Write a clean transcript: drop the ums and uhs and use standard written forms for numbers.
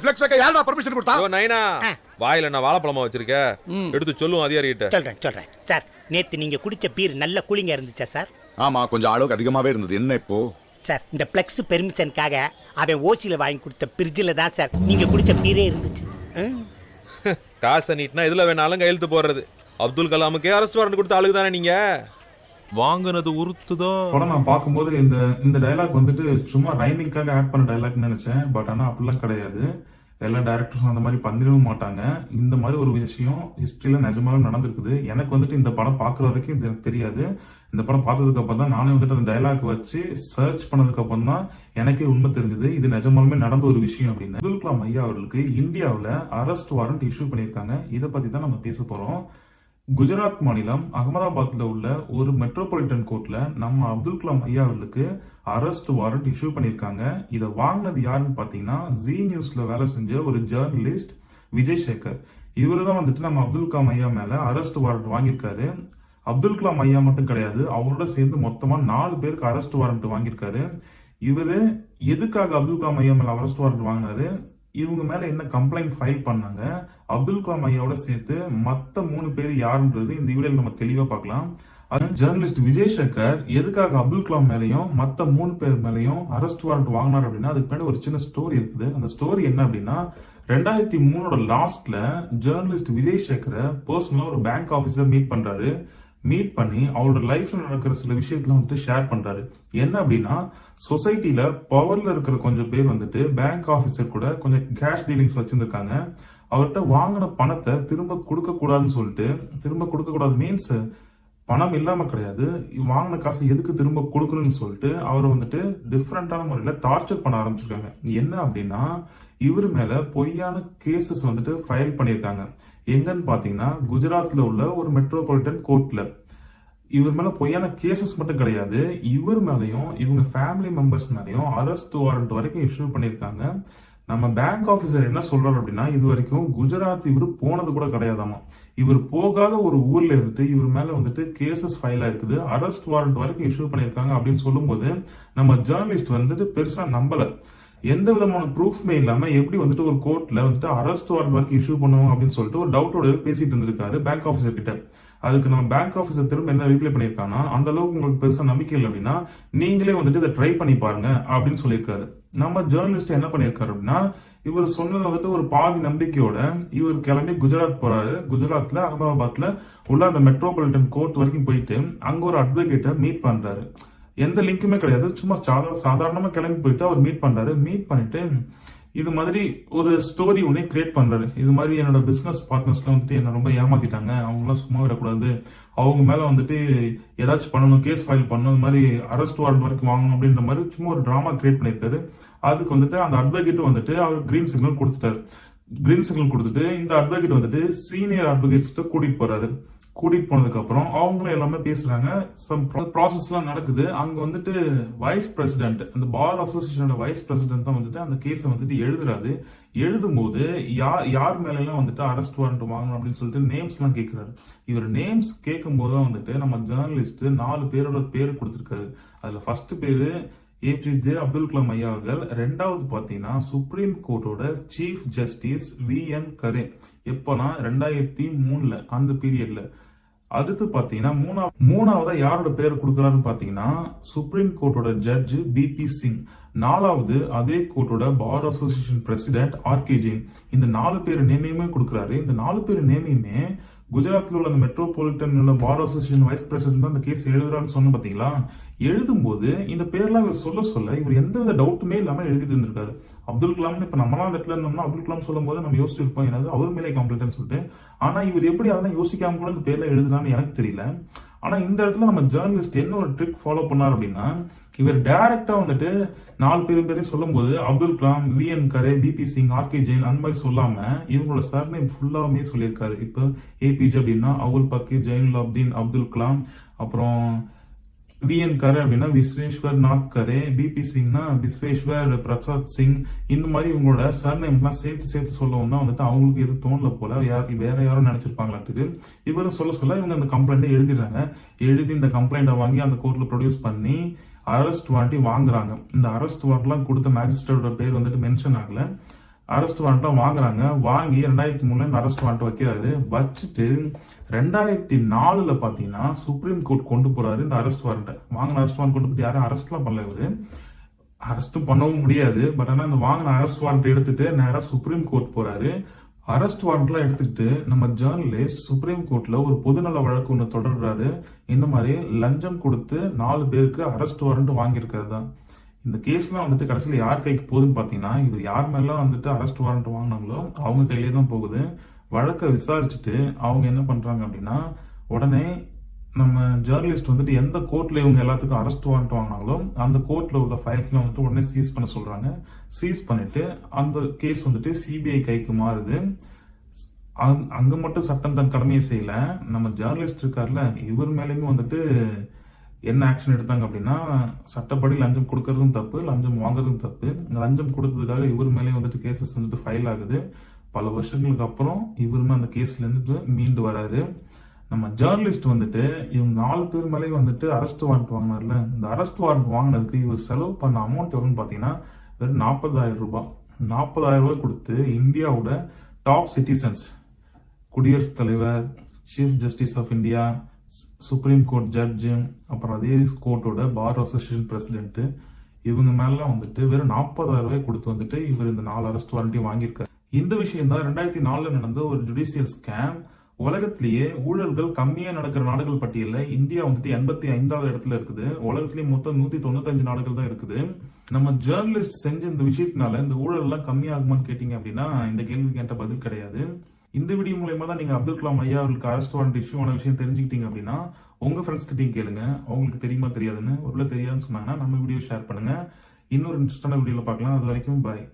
Flex வைக்க யாரா permission கொடுத்தா? ஓ நைனா, வாயில நான் வாழைப்பழமா வச்சிருக்க, எடுத்து சொல்லுவோம் அதிகாரிகிட்ட. சொல்றேன் சார். நேத்து நீங்க குடிச்ச பீர் நல்ல கூலிங்கா இருந்துச்சா சார்? ஆமா, கொஞ்சம் அளவுக்கு அதிகமாவே இருந்தது. என்ன இப்போ சார், இந்த பிளெக்ஸ் பெர்மிஷனுக்காக அவன் ஓசியில வாங்கி கொடுத்த பிரிட்ஜில் தான் சார் நீங்க குடிச்ச பீரே இருந்துச்சு. காசை நீட்டினா இதுல வேணாலும் கையெழுத்து போடுறது. அப்துல் கலாமுக்கே அரெஸ்ட் வாரண்ட் கொடுத்த ஆளுக்கு தானே நீங்க. வாங்குனது உறுத்துதோ. படம் நான் பார்க்கும்போது இந்த டைலாக் வந்துட்டு சும்மா ரைமிங்காக ஆட் பண்ண டைலாக்னு நினைச்சேன். பட் ஆனால் அப்படிலாம் கிடையாது. எல்லா டைரக்டர்ஸும் அந்த மாதிரி பண்ணிடவும் மாட்டாங்க. இந்த மாதிரி ஒரு விஷயம் ஹிஸ்டரியில நிஜமாலும் நடந்திருக்குது. எனக்கு வந்துட்டு இந்த படம் பார்க்குற வரைக்கும் இது எனக்கு தெரியாது. இந்த படம் பார்த்ததுக்கு அப்புறம் தான் நானே வந்துட்டு அந்த டைலாக் வச்சு சர்ச் பண்ணதுக்கு அப்புறம் தான் எனக்கே உண்மை தெரிஞ்சது இது நிஜமாலுமே நடந்த ஒரு விஷயம் அப்படின்னு. அப்துல் கலாம் ஐயா அவர்களுக்கு இந்தியாவில் அரெஸ்ட் வாரண்ட் இஷ்யூ பண்ணியிருக்காங்க. இதை பத்தி தான் நம்ம பேச போறோம். குஜராத் மாநிலம் அகமதாபாத்ல உள்ள ஒரு மெட்ரோபாலிட்டன் கோர்ட்ல நம்ம அப்துல் கலாம் ஐயா அவர்களுக்கு அரெஸ்ட் வாரண்ட் இஷ்யூ பண்ணிருக்காங்க. இதை வாங்கினது யாருன்னு பாத்தீங்கன்னா ஜி நியூஸ்ல வேலை செஞ்ச ஒரு ஜேர்னலிஸ்ட் விஜய் சேகர். இவரு தான் வந்துட்டு நம்ம அப்துல் கலாம் ஐயா மேல அரெஸ்ட் வாரண்ட் வாங்கியிருக்காரு. அப்துல் கலாம் ஐயா மட்டும் கிடையாது, அவரோட சேர்ந்து மொத்தமா 4 பேருக்கு அரெஸ்ட் வாரண்ட் வாங்கியிருக்காரு. இவரு எதுக்காக அப்துல் கலாம் ஐயா மேல அரெஸ்ட் வாரண்ட் வாங்கினாரு, இவங்க மேல என்ன கம்ப்ளைண்ட் ஃபைல் பண்ணாங்க, அப்துல் கலாம் ஐயாவோட சேர்த்து மத்த 3 பேர் யாருன்றது இந்த வீடியோல நம்ம தெளிவா பார்க்கலாம். அது ஜேர்னலிஸ்ட் விஜய் சேகர் எதுக்காக அப்துல் கலாம் மேலையும் மத்த 3 பேர் மேலையும் அரெஸ்ட் வாரண்ட் வாங்கினார் அப்படின்னா அதுக்கு பின்னாடி ஒரு சின்ன ஸ்டோரி இருக்குது. அந்த ஸ்டோரி என்ன அப்படின்னா 2003 லாஸ்ட்ல ஜேர்னலிஸ்ட் விஜய் சேகரை பர்சனலா ஒரு பேங்க் ஆபீசர் மீட் பண்றாரு. மீட் பண்ணி அவரோட லைஃப்ல நடக்கிற சில விஷயத்துல வந்துட்டு ஷேர் பண்றாரு. என்ன அப்படின்னா சொசைட்டில பவர்ல இருக்கிற கொஞ்சம் பேர் வந்துட்டு பேங்க் ஆபீசர் கூட கொஞ்சம் கேஷ் டீலிங்ஸ் வச்சிருந்திருக்காங்க. அவர்கிட்ட வாங்கின பணத்தை திரும்ப கொடுக்க கூடாதுன்னு சொல்லிட்டு, திரும்ப கொடுக்க கூடாது மீன்ஸ் பணம் இல்லாம கிடையாது, வாங்கின காசு எதுக்கு திரும்ப கொடுக்கணும்னு சொல்லிட்டு அவரை வந்துட்டு டிஃப்ரெண்டான முறையில டார்ச்சர் பண்ண ஆரம்பிச்சிருக்காங்க. என்ன அப்படின்னா இவர் மேல பொய்யான கேசஸ் வந்துட்டு ஃபைல் பண்ணியிருக்காங்க. எங்கன்னு பாத்தீங்கன்னா குஜராத்ல உள்ள ஒரு மெட்ரோபாலிட்டன் கோர்ட்ல. இவர் மேல பொய்யான கேசஸ் மட்டும் கிடையாது, இவர் மேலையும் இவங்க ஃபேமிலி மெம்பர்ஸ் மேலையும் அரெஸ்ட் வாரண்ட் வரைக்கும் இஷ்யூ பண்ணியிருக்காங்க. நம்ம பேங்க் ஆபீசர் என்ன சொல்றாரு அப்படின்னா இது வரைக்கும் குஜராத் இவர் போனது கூட கிடையாதாமா. இவர் போகாத ஒரு ஊர்ல இருந்துட்டு இவர் மேல வந்துட்டு கேசஸ் ஃபைல் ஆயிருக்குது, அரெஸ்ட் வாரண்ட் வரைக்கும் இஷ்யூ பண்ணியிருக்காங்க அப்படின்னு சொல்லும்போது நம்ம ஜேர்னலிஸ்ட் வந்துட்டு பெருசா நம்பல. எந்த விதமான ப்ரூஃப்மே இல்லாம எப்படி வந்துட்டு ஒரு கோர்ட்ல வந்துட்டு அரெஸ்ட் வாரண்ட் வரைக்கும் இஷ்யூ பண்ணுவாங்க அப்படின்னு சொல்லிட்டு ஒரு டவுட்டோட பேசிட்டு இருந்திருக்காரு பேங்க் ஆபீசர் கிட்ட. அதுக்கு நம்ம பேங்க் ஆபீசர் திரும்ப என்ன ரிப்ளை பண்ணிருக்காங்கன்னா அந்த அளவுக்கு உங்களுக்கு பெருசா நம்பிக்கை இல்லை அப்படின்னா நீங்களே வந்துட்டு இதை ட்ரை பண்ணி பாருங்க அப்படின்னு சொல்லியிருக்காரு. நம்ம ஜேர்னலிஸ்ட் என்ன பண்ணிருக்காரு அப்படின்னா இவர் சொன்னது வந்துட்டு ஒரு பாதி நம்பிக்கையோட இவர் கிளம்பி குஜராத் போறாரு. குஜராத்ல அகமதாபாத்ல உள்ள அந்த மெட்ரோபாலிட்டன் கோர்ட் வரைக்கும் போயிட்டு அங்க ஒரு அட்வொகேட்டை மீட் பண்றாரு. எந்த லிங்க்குமே கிடையாது, சும்மா சாதாரணமா கிளம்பி போயிட்டு அவர் மீட் பண்றாரு. மீட் பண்ணிட்டு இது மாதிரி ஒரு ஸ்டோரி ஒன்னே கிரியேட் பண்றாரு. இது மாதிரி என்னோட பிசினஸ் பார்ட்னர்ஸ்லாம் வந்துட்டு என்ன ரொம்ப ஏமாத்திட்டாங்க, அவங்களாம் சும்மா விடக்கூடாது, அவங்க மேல வந்துட்டு ஏதாச்சும் பண்ணணும், கேஸ் ஃபைல் பண்ணணும், இந்த மாதிரி அரெஸ்ட் வாரண்ட் வரைக்கும் வாங்கணும் அப்படின்ற மாதிரி சும்மா ஒரு டிராமா கிரியேட் பண்ணியிருக்காரு. அதுக்கு வந்துட்டு அந்த அட்வொகேட்டும் வந்துட்டு அவர் கிரீன் சிக்னல் கொடுத்துட்டாரு. கிரீன் சிக்னல் கொடுத்துட்டு இந்த அட்வொகேட் வந்துட்டு சீனியர் அட்வொகேட்ஸ் கூட்டிட்டு போறாரு. கூட்டிட்டு போனதுக்கு அப்புறம் அவங்களும் எல்லாமே பேசுறாங்க. சம் ப்ராசஸ் எல்லாம் நடக்குது. அங்க வந்துட்டு வைஸ் பிரசிடென்ட், அந்த பார் அசோசியேஷனோட வைஸ் பிரசிடென்ட் தான் வந்துட்டு அந்த கேஸை வந்துட்டு எழுதுறாரு. எழுதும் போது யார் மேல எல்லாம் வந்துட்டு அரெஸ்ட் வாரண்ட் வாங்கணும் அப்படின்னு சொல்லிட்டு நேம்ஸ் எல்லாம் கேட்கிறாரு. இவர் நேம்ஸ் கேட்கும் போதுதான் வந்துட்டு நம்ம ஜேர்னலிஸ்ட் 4 பேரோட பேரு கொடுத்திருக்காரு. அதுல ஃபர்ஸ்ட் பேரு ஏபிஜே அப்துல் கலாம் ஐயா அவர்கள். 2வது பாத்தீங்கன்னா சுப்ரீம் கோர்ட்டோட சீஃப் ஜஸ்டிஸ் VN கரே. எப்பனா 2003 அந்த பீரியட்ல. அடுத்து பாத்தீங்கன்னா மூணாவதா யாரோட பேர் கொடுக்கறாருன்னு பாத்தீங்கன்னா சுப்ரீம் கோர்ட்டோட ஜட்ஜ் BP சிங். 4வது அதே கோர்ட்டோட bar association president RK Jain. இந்த 4 பேர் நேமையுமே கொடுக்கறாரு. இந்த 4 பேர் நேமையுமே குஜராத்ல உள்ள அந்த மெட்ரோபாலிட்டன் உள்ள பார் அசோசியேஷன் வைஸ் பிரசிடென்ட் தான் அந்த கேஸ் எழுதுறான்னு சொன்ன பாத்தீங்களா. எழுதும் போது இந்த பேர்லாம் இவர் சொல்ல இவர் எந்த வித டவுட்டுமே இல்லாம எழுதிட்டு இருந்திருக்காரு. அப்துல் கலாம் இப்ப நம்மளாம் அந்த இடத்துல இருந்தோம்னா அப்துல் கலாம் சொல்லும் போது நம்ம யோசிச்சிருப்போம் ஏதாவது அவர் மேலே கம்ப்ளைண்ட் சொல்லிட்டு. ஆனா இவர் எப்படி அதெல்லாம் யோசிக்காம கூட இந்த பேர்ல எழுதுனான்னு எனக்கு தெரியல. ஆனா இந்த இடத்துல நம்ம ஜேர்னலிஸ்ட் என்ன ஒரு ட்ரிக் ஃபாலோ பண்ணார் அப்படின்னா இவர் டைரக்டா வந்துட்டு 4 பேரையும் சொல்லும் போது Abdul Kalam, VN Khare, BP Singh, RK Jain அந்த மாதிரி சொல்லாம இவங்களோட சர்நேம் ஃபுல்லாமே சொல்லியிருக்காரு. இப்போ APJ அப்படின்னா அவுல் பக்கீர் ஜைனுலாப்தீன் அப்துல் கலாம், அப்புறம் VN கரே அப்படின்னா விஸ்வேஸ்வர் நாத் கரே, BP சிங்னா விஸ்வேஸ்வர் பிரசாத் சிங். இந்த மாதிரி இவங்களோட சர்நேம் எல்லாம் சேர்த்து சொல்லவும் தான் வந்துட்டு அவங்களுக்கு எதுவும் தோணல போல, வேற யாரும் நினைச்சிருப்பாங்களாட்டுக்கு. இவரும் சொல்ல இவங்க அந்த கம்ப்ளைண்ட்டை எழுதிடுறாங்க. எழுதி இந்த கம்ப்ளைண்ட்டை வாங்கி அந்த கோர்ட்ல ப்ரொடியூஸ் பண்ணி அரெஸ்ட் வாரண்ட் வாங்குறாங்க. இந்த அரெஸ்ட் வாரண்ட்லாம் கொடுத்த மேஜிஸ்ட்ரேட்டோட பேர் வந்துட்டு மென்ஷன் ஆகல. அரெஸ்ட் வாரண்ட்லாம் வாங்குறாங்க. வாங்கி 2003 இந்த அரெஸ்ட் வாரண்ட் வைக்கிறாரு. வச்சுட்டு 2004 பாத்தீங்கன்னா சுப்ரீம் கோர்ட் கொண்டு போறாரு இந்த அரெஸ்ட் வாரண்ட். வாங்கின அரெஸ்ட் வாரண்ட் கொண்டு போய் யாரும் அரெஸ்ட்லாம் பண்ணல. இவரு அரெஸ்ட்டும் பண்ணவும் முடியாது. பட் ஆனா இந்த வாங்கின அரெஸ்ட் வாரண்ட் எடுத்துட்டு நேரா சுப்ரீம் கோர்ட் போறாரு. அரெஸ்ட் வாரண்ட்லாம் எடுத்துக்கிட்டு நம்ம ஜேர்னலிஸ்ட் சுப்ரீம் கோர்ட்ல ஒரு பொதுநல வழக்கு ஒன்று தொடர்றாரு. இந்த மாதிரி லஞ்சம் கொடுத்து 4 பேருக்கு அரெஸ்ட் வாரண்ட் வாங்கியிருக்கிறது தான். இந்த கேஸ்லாம் வந்துட்டு கடைசியில் யார் கைக்கு போகுதுன்னு பார்த்தீங்கன்னா, இவர் யார் மேலாம் வந்துட்டு அரெஸ்ட் வாரண்ட் வாங்கினாங்களோ அவங்க கையிலே தான் போகுது. வழக்கை விசாரிச்சுட்டு அவங்க என்ன பண்றாங்க அப்படின்னா, உடனே நம்ம ஜேர்னலிஸ்ட் வந்துட்டு எந்த கோர்ட்ல இவங்க எல்லாத்துக்கும் அரெஸ்ட் வாரண்ட் வாங்கினாங்களோ அந்த கோர்ட்ல உள்ள ஃபைல்ஸ்லாம் வந்துட்டு உடனே சீஸ் பண்ண சொல்றாங்க. சீஸ் பண்ணிட்டு அந்த கேஸ் வந்துட்டு சிபிஐ கைக்கு மாறுது. அங்க மட்டும் சட்டம் தன் கடமையை செய்யல, நம்ம ஜேர்னலிஸ்ட் இருக்கார்ல இவர் மேலேயுமே வந்துட்டு என்ன ஆக்ஷன் எடுத்தாங்க அப்படின்னா, சட்டப்படி லஞ்சம் கொடுக்கறதும் தப்பு, லஞ்சம் வாங்குறதும் தப்பு. லஞ்சம் கொடுத்ததுக்காக இவர் மேலேயும் வந்துட்டு கேசஸ் வந்துட்டு ஃபைல் ஆகுது. பல வருஷங்களுக்கு அப்புறம் இவருமே அந்த கேஸ்ல இருந்துட்டு மீண்டு வராரு. நம்ம ஜேர்னலிஸ்ட் வந்துட்டு இவங்க 4 பேர் மேலேயும் வந்துட்டு அரெஸ்ட் வாரண்ட் வாங்கினார்ல, இந்த அரெஸ்ட் வாரண்ட் வாங்கினதுக்கு இவர் செலவு பண்ண அமௌண்ட் எவ்வளோன்னு பார்த்தீங்கன்னா வெறும் 40,000 ரூபாய். 40,000 ரூபாய் கொடுத்து இந்தியாவோட டாப் சிட்டிசன்ஸ், குடியரசுத் தலைவர், chief justice of India, supreme court judge, அப்புறம் அதே கோர்ட்டோட பார் அசோசியேஷன் பிரசிடென்ட், இவங்க மேலாம் வந்துட்டு வெறும் 40,000 ரூபாய் கொடுத்து வந்துட்டு இவர் இந்த 4 அரெஸ்ட் வாரண்ட்டையும் வாங்கியிருக்காரு. இந்த விஷயம் தான் 2004 நடந்த ஒரு ஜுடிஷியல் ஸ்கேம். உலகத்திலேயே ஊழல்கள் கம்மியா நடக்கிற நாடுகள் பட்டியலில் இந்தியா வந்துட்டு 85வது இடத்துல இருக்குது. உலகத்திலேயே மொத்தம் 195 நாடுகள் தான் இருக்குது. நம்ம ஜேர்னலிஸ்ட் செஞ்ச இந்த விஷயத்தினால இந்த ஊழல் எல்லாம் கம்மியாகுமான்னு கேட்டீங்க அப்படின்னா இந்த கேள்விக்கு என்கிட்ட பதில் கிடையாது. இந்த வீடியோ மூலயமா தான் நீங்க அப்துல் கலாம் ஐயா அவருக்கு அரெஸ்ட் வாரண்ட் இஷ்யூவான விஷயம் தெரிஞ்சுக்கிட்டீங்க அப்படின்னா உங்க ஃப்ரெண்ட்ஸ் கிட்டையும் கேளுங்க, அவங்களுக்கு தெரியுமா தெரியாதுன்னு. ஒருவேளை தெரியாதுன்னு சொன்னாங்கன்னா நம்ம வீடியோ ஷேர் பண்ணுங்க. இன்னொரு இன்ட்ரெஸ்டான வீடியோல பார்க்கலாம். அது வரைக்கும் பாய்.